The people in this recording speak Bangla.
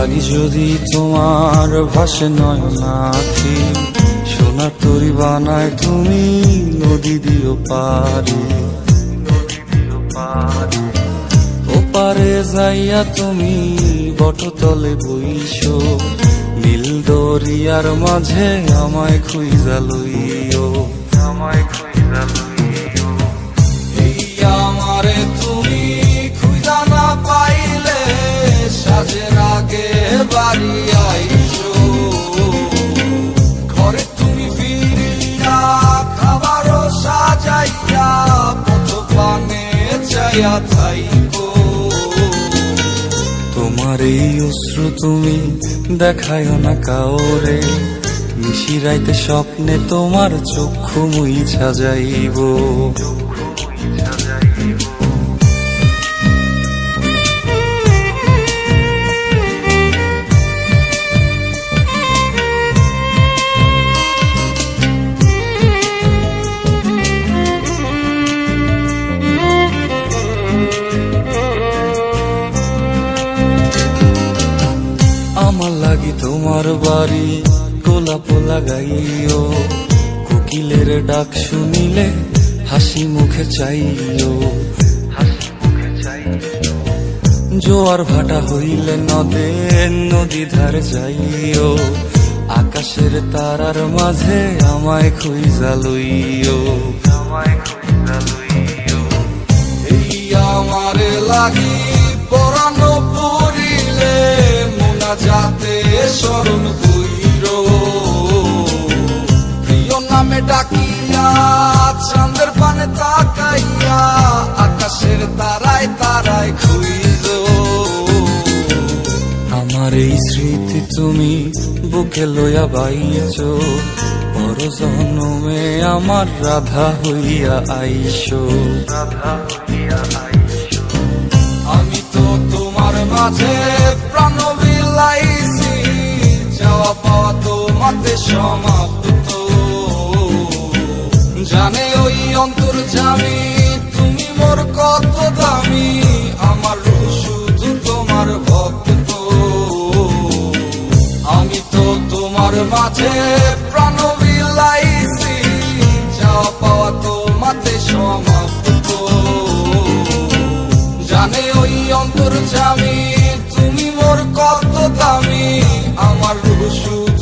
লাগি যদি তোমার ভাসে নয়নাখি, সোনার তরি বানায় তুমি নদী দিও পারে। ওপারে যাইয়া তুমি বটতলে বইসো, নীল দরিয়ার মাঝে আমায় খুঁজা লইও, আমায় খুঁজা লইও। এই আমারে তুমি খুঁজা না পাইলে সাজের আগে বাড়ি আইসো, ঘরে তুমি ফিরিয়া খাবারও সাজাইয়া পথ পানে চাইয়া থাইকো। তোমার এই অশ্রু তুমি দেখায় না কাউরে, নিশিরাইতে স্বপ্নে তোমার চক্ষু মুইছা যাইব। আমার লাগি তোমার বাড়ি গোলাপ লাগাইও, কোকিলের ডাক শুনিলে হাসি মুখে চাইও, জোয়ার ভাটা হইলে নদে নদী ধার যাইও, আকাশের তারার মাঝে আমায় খুঁজা লইও, আমায় খুঁজা লইও। এই আমারে লাগি পরানো পড়িলে যাতে স্মরণ কইরো, প্রিয় নামে ডাকিয়া চাঁদের পানে তাকাইয়া আকাশের তারায় তারায় খুঁজো। আমার এই স্মৃতি তুমি বুকে লইয়া বাইছো, পর জন্মে আমার রাধা হইয়া আইসো, রাধা হইয়া আইসো। আমি তো তোমার মাঝে প্রাণ বিলাইছি, যাওয়া পাওয়া তোমাতে সমাপ্ত। জানে ওই অন্তর্যামী তুমি মোর কত দামি, আমার রূহ শুধু তোমার ভক্ত। আমি তো তোমার মাঝে প্রাণ বিলাইছি, যাওয়া পাওয়া তোমাতে সমাপ্ত। জানে ওই অন্তর্যামী তুমি মোর কত দামি, আমার রূহ শুধু